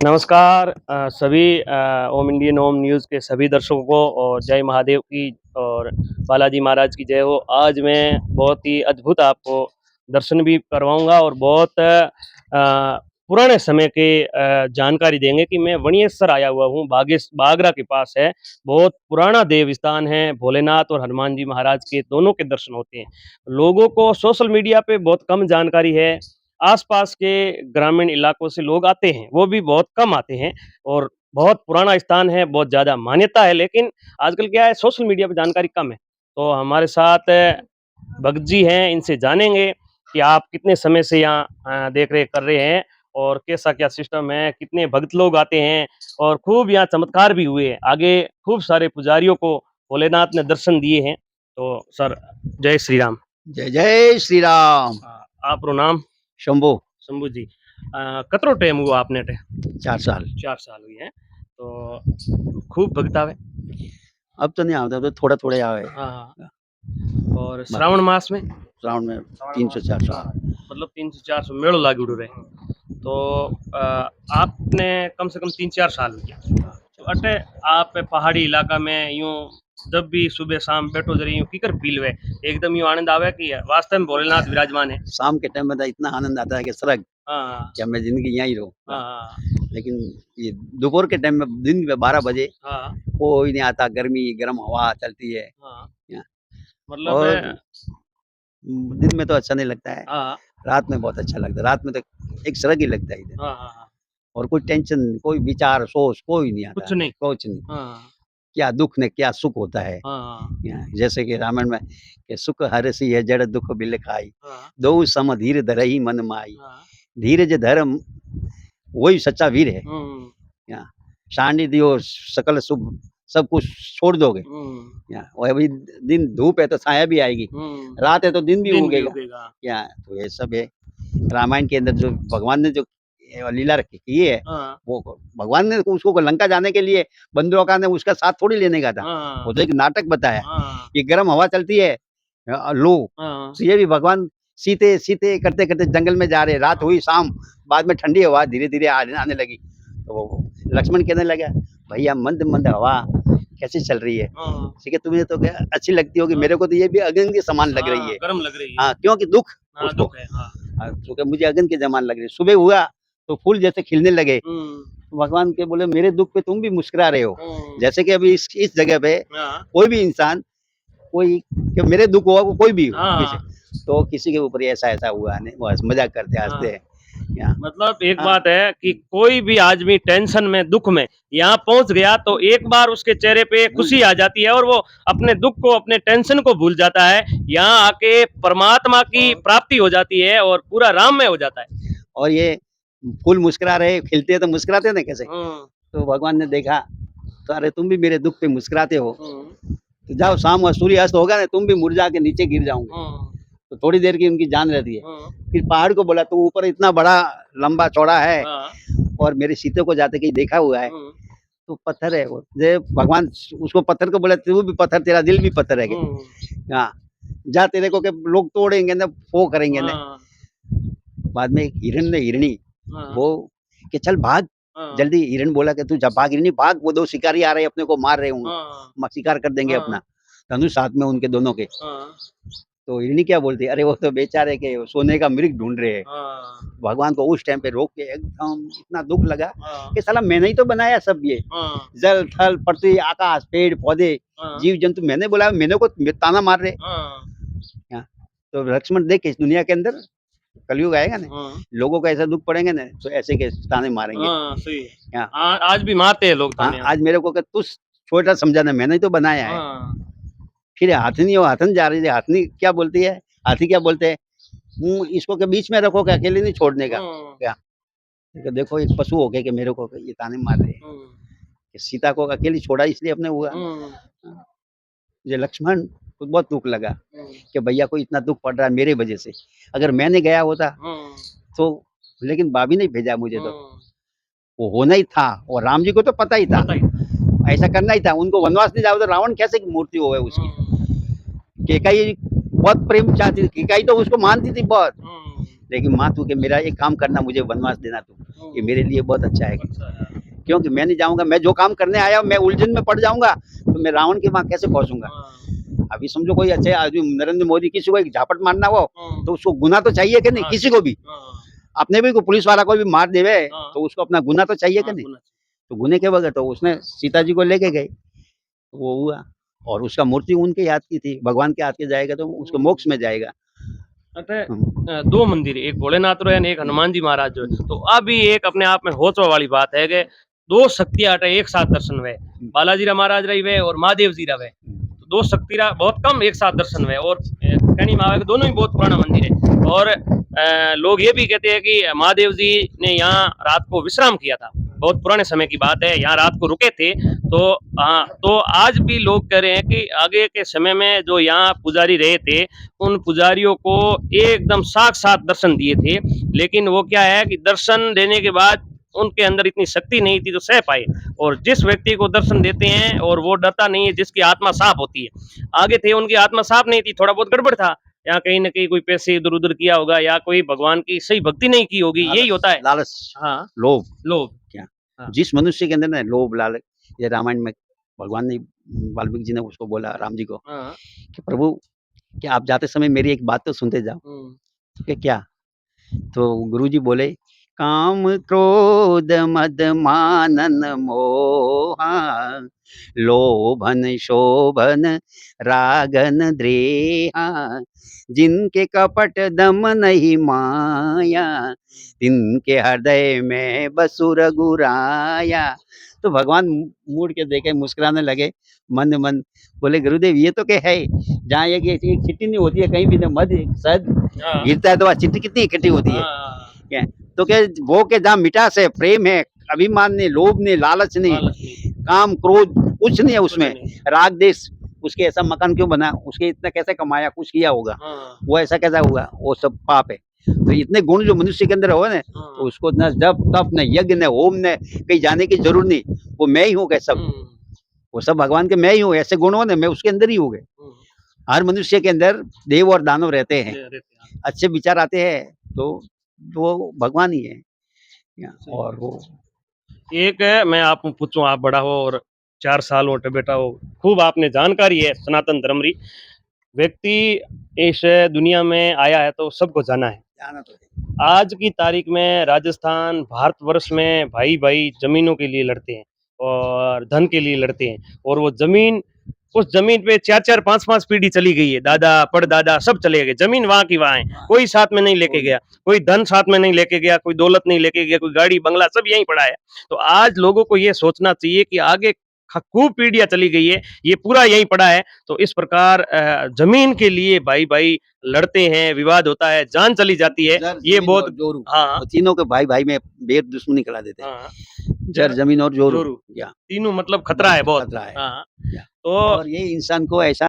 नमस्कार सभी ओम इंडियन ओम न्यूज़ के सभी दर्शकों को और जय महादेव की और बालाजी महाराज की जय हो। आज मैं बहुत ही अद्भुत आपको दर्शन भी करवाऊँगा और बहुत पुराने समय के जानकारी देंगे कि मैं वणियेश्वर आया हुआ हूँ, बागरा के पास है। बहुत पुराना देव स्थान है, भोलेनाथ और हनुमान जी महाराज के दोनों के दर्शन होते हैं। लोगों को सोशल मीडिया पे बहुत कम जानकारी है। आस-पास के ग्रामीण इलाकों से लोग आते हैं, वो भी बहुत कम आते हैं और बहुत पुराना स्थान है, बहुत ज़्यादा मान्यता है, लेकिन आजकल क्या है सोशल मीडिया पे जानकारी कम है। तो हमारे साथ भगत जी हैं, इनसे जानेंगे कि आप कितने समय से यहाँ देख-रेख कर रहे हैं और कैसा क्या सिस्टम है, कितने भक्त लोग आते हैं और खूब यहाँ चमत्कार भी हुए हैं। आगे खूब सारे पुजारियों को भोलेनाथ ने दर्शन दिए हैं। तो सर, जय श्री राम। जय जय श्री राम। आपरो नाम? शंभू। शंभू जी कतरो टाइम हुआ आपने 4 साल। 4 साल हुई हैं तो खूब भक्त आवे। अब तो नहीं आवता, अब तो थोड़ा-थोड़ा आवे। हाँ, और श्रावण मास में? श्रावण में 300-400। मतलब 300-400 मेलो लागेड़ो रहे। तो आपने कम से कम 3-4 साल हो गया। तो अटे आप पहाड़ी इलाका में यूँ जब भी सुबह-शाम बैठो जरी यूँ कीकर फील हुए? एकदम यूँ आनंद आवे कि वास्तव में भोलेनाथ विराजमान है? शाम के टाइम में तो इतना आनंद आता है कि स्वर्ग, हाँ, कि अब मैं ज़िंदगी यहीं रहूँ। हाँ, हाँ, लेकिन ये दोपहर के टाइम में दिन में 12 बजे हाँ, कोई नहीं आता, गर्म हवा चलती है। हाँ, यहाँ मतलब और दिन में तो अच्छा नहीं लगता है, हाँ, रात में बहुत अच्छा लगता है। रात में तो एक स्वर्ग ही लगता है इधर। हाँ, हाँ, हाँ, और कोई टेंशन, कोई विचार, सोच कोई नहीं आता, कुछ नहीं। कुछ नहीं। हाँ, क्या दुःख ने क्या सुख होता है। हाँ, जैसे कि रामायण में कि सुख हरसि है जड़ दुख बिल खाई, हाँ, दो सम धीर धरहि मन माई, हाँ, धीरज धर्म वही सच्चा वीर है। हुँ, यहाँ सानिध्य सकल शुभ सब कुछ छोड़ दोगे, हुँ, यहाँ और अभी दिन धूप है तो छाया भी आएगी, हुँ, रात है तो दिन भी दिन भी उगेगा। उगेगा। यहाँ तो ये सब है। रामायण के अंदर जो भगवान ने जो लीला रखी की है, हाँ, वो भगवान ने उसको लंका जाने के लिए बंदरों का ने उसका साथ थोड़ी लेने का था। हाँ, वो तो एक नाटक बताया। हाँ, ये गर्म हवा चलती है लो, हाँ, तो ये भी भगवान सीते करते-करते जंगल में जा रहे हैं, रात हुई शाम, बाद में ठंडी हवा धीरे-धीरे आने लगी। तो वो लक्ष्मण कहने लगा, भैया मंद-मंद हवा कैसी चल रही है? हाँ, ठीक है, तुम्हें तो क्या अच्छी लगती होगी, मेरे को तो ये भी अग्नि के समान लग रही हाँ, है। गरम लग रही है। हाँ, क्योंकि दुःख हाँ, उसको दुःख है, हाँ। क्योंकि मुझे अग्नि के समान लग रही है। सुबह हुआ तो फूल जैसे खिलने लगे, हुँ, तो भगवान के बोले मेरे दुःख पे तुम भी मुस्कुरा रहे हो। हुँ, जैसे कि अभी इस जगह पे हाँ, कोई भी इंसान कोई कि मेरे दुःख हुआ वो कोई भी हो किसी, हाँ, तो किसी के ऊपर ऐसा हुआ नहीं, बस मज़ाक करते हँसते हाँ। हैं। यहाँ मतलब एक हाँ, बात है कि कोई भी आदमी टेंशन में, दुःख में यहाँ पहुँच गया तो एक बार उसके चेहरे पे भूल खुशी आ जाती है और वो अपने दुःख को, अपने टेंशन को भूल जाता है। यहाँ आके परमात्मा की प्राप्ति हो जाती है और पूरा राममय हो जाता है। और ये फूल मुस्कुरा रहे, खिलते हैं तो मुस्कुराते हैं ना कैसे? हुँ, तो भगवान ने देखा, तो अरे तुम भी मेरे दुःख पे मुस्कुराते हो, हुँ, तो जाओ शाम हुआ सूर्य अस्त होगा ना तुम भी मुरझा के नीचे गिर जाओगे। हुँ, तो थोड़ी देर की उनकी जान रहती है। हुँ, फिर पहाड़ को बोला तू ऊपर इतना बड़ा लंबा चौड़ा है हाँ, और मेरे सीते को जाते कहीं देखा हुआ है, हुँ, तो पत्थर है वो। ये भगवान उसको पत्थर को बोला तू भी पत्थर, तेरा दिल भी पत्थर है क्या? हुँ, हाँ, जा तेरे को के लोग तोड़ेंगे ना, वो करेंगे ना। हाँ, बाद में एक हिरण ने हिरनी हाँ, वो कि चल भाग, हाँ, जल्दी हिरण बोला कि तू जा भाग हिरनी भाग, वो 2 शिकारी आ रहे हैं अपने को मार रहे होंगे, हाँ, शिकार कर देंगे अपना। हाँ, धनुष साथ में उनके दोनों के। हाँ, तो हिरनी क्या बोलती है, अरे वो तो बेचारे के सोने का मृग ढूँढ रहे हैं। हाँ, भगवान को उस टाइम पे रोक के एकदम इतना दुःख लगा हाँ, कि साला मैंने ही तो बनाया सब ये। हाँ, जल, थल, पृथ्वी, आकाश, पेड़, पौधे, हाँ, जीव-जंतु मैंने बोला मैंने को ताना मार रहे। हाँ, हाँ, तो लक्ष्मण देख इस दुनिया के अंदर कलयुग आएगा ना, हाँ, लोगों को ऐसा दुःख पड़ेंगे ना, तो ऐसे के ताने मारेंगे। हाँ, सही है। हाँ, आज भी मारते हैं लोग हाँ, ताने। आज मेरे को कि तू छोटा समझा ना मैंने ही तो बनाया है। हाँ, फिर हाथनी और हाथन जा रही है, हाथनी क्या बोलती है? हाथी क्या बोलते हैं? इसको के बीच में रखो कि अकेले नहीं छोड़ने का। हुँ, क्या? कि देखो एक पशु हो के कि मेरे को ये ताने मार रहे हैं, हुँ, कि सीता को अकेली छोड़ा इसलिए अपने हुआ। हुँ, हाँ, ये लक्ष्मण को बहुत दुःख लगा हुँ, कि भैया को इतना दुःख पड़ रहा है मेरे वजह से। अगर मैंने गया होता हुँ, तो लेकिन भाभी ने भेजा मुझे तो। हुँ, वो होना ही था और राम जी को तो पता ही था, पता ही था। ऐसा करना ही था। उनको वनवास नहीं जाओ तो रावण कैसे की मूर्ति होवे उसकी। हुँ, केकई बहुत प्रेम चाहती थी, केकई तो उसको मानती थी बहुत। हुँ, लेकिन माँ तू कि मेरा एक काम करना मुझे वनवास देना तू। ये मेरे लिए बहुत अच्छा है, अच्छा है। क्योंकि मैं नहीं जाऊंगा, मैं जो काम करने आया मैं उलझन में पड़ जाऊंगा तो मैं रावण के वहां कैसे पहुंचूंगा। हाँ, अभी समझो कोई अच्छे आदमी नरेंद्र मोदी किसी को एक झापट मारना हो हाँ, तो उसको गुना तो चाहिए कि नहीं, हाँ, किसी को भी हाँ, अपने भी को पुलिस वाला कोई भी मार देवे हाँ, तो उसको अपना गुना तो चाहिए कि हाँ, नहीं। गुना तो गुने के बगैर तो उसने सीता जी को लेके गए, वो हुआ, और उसका मूर्ति उनके याद की थी, भगवान के हाथ के जाएगा तो उसको मोक्ष में जाएगा। अतः हम्म, 2 मंदिर है, एक भोलेनाथ रो है, एक हनुमान जी महाराज जो है। तो अभी एक अपने आप में होचो वाली बात है कि 2 शक्तियाँ अटे एक साथ दर्शन हुए। बालाजी रा महाराज रही वे और महादेव जी रहे। तो 2 शक्ति रा बहुत कम एक साथ दर्शन हुए और कहनी में आवे कि दोनों ही बहुत पुराना मंदिर है। और लोग ये भी कहते हैं कि महादेव जी ने यहाँ रात को विश्राम किया था। बहुत पुराने समय की बात है, यहाँ रात को रुके थे। तो आज भी लोग कह रहे हैं कि आगे के समय में जो यहाँ पुजारी रहे थे, उन पुजारियों को एकदम साक्षात दर्शन दिए थे। लेकिन वो क्या है कि दर्शन देने के बाद उनके अंदर इतनी शक्ति नहीं थी जो सह पाए। और जिस व्यक्ति को दर्शन देते हैं और वो डरता नहीं है, जिसकी आत्मा साफ होती है। आगे थे उनकी आत्मा साफ नहीं थी, थोड़ा बहुत गड़बड़ था, यहाँ कहीं ना कहीं कोई पैसे इधर उधर किया होगा या कोई भगवान की सही भक्ति नहीं की होगी, यही लालच, होता है। लालच, हाँ, लोभ, लोग। क्या हाँ, जिस मनुष्य के अंदर ना लोभ लालच, ये रामायण में भगवान ने, वाल्मीकि जी ने उसको बोला राम जी को हाँ, कि प्रभु क्या आप जाते समय मेरी एक बात तो सुनते जाओ, कि क्या। तो गुरुजी बोले काम क्रोध मद मानन मोहा लोभन शोभन रागन द्रेहा जिनके कपट दम नहीं माया तिनके हृदय में बसुर गुराया। तो भगवान मुड़ के देखे मुस्कुराने लगे मन मन, बोले गुरुदेव ये तो क्या है, जहाँ एक चिट्ठी नहीं होती है कहीं भी ना मध शहद हाँ, गिरता है तो वह चिट्ठी कितनी इकट्ठी होती है। हाँ, क्या तो क्या वो के जहाँ मिठास है, प्रेम है, अभिमान नहीं, लोभ नहीं, लालच नहीं, लालच नहीं, काम क्रोध कुछ नहीं है कुछ उसमें, नहीं। राग देश, उसके ऐसा मकान क्यों बना, उसके इतना कैसे कमाया, कुछ किया होगा, हाँ, वो ऐसा कैसा हुआ, वो सब पाप है। तो इतने गुण जो मनुष्य के अंदर हो ना, तो हाँ, उसको न जप तप न यज्ञ न होम न कहीं जाने की जरूरत नहीं, वो मैं ही हूँ क्या सब, वो सब भगवान के मैं ही हूँ, ऐसे गुण हो ना मैं उसके अंदर ही हूँ गए। हर मनुष्य के अंदर देव और दानव रहते हैं, अच्छे विचार आते हैं तो वो भगवान ही है। और वो एक है, मैं आप पूछूं, आप बड़ा हो और 4 साल हो बेटा हो, खूब आपने जानकारी है सनातन धर्म री। व्यक्ति इस दुनिया में आया है तो सबको जाना है। जाना तो है। आज की तारीख में राजस्थान भारतवर्ष में भाई भाई जमीनों के लिए लड़ते हैं और धन के लिए लड़ते हैं। और वो जमीन, उस जमीन पे 4-4 5-5 पीढ़ी चली गई है, दादा परदादा सब चले गए, जमीन वहां की वहां है, कोई साथ में नहीं लेके गया, कोई धन साथ में नहीं लेके गया, कोई दौलत नहीं लेके गया, कोई गाड़ी बंगला सब यहीं पड़ा है। तो आज लोगों को ये सोचना चाहिए कि आगे खूब पीढ़ियां चली गई है, ये पूरा यहीं पड़ा है। तो इस प्रकार जमीन के लिए भाई भाई लड़ते हैं, विवाद होता है, जान चली जाती है, जर ये जमीन और बहुत। जोरू, हाँ, और तीनों के भाई भाई में बेर दुश्मनी करा देते हैं। हाँ, जर जमीन और जोरू, जोरू, क्या तीनों मतलब खतरा है बहुत। खतरा है। हाँ, क्या तो और ये इंसान को ऐसा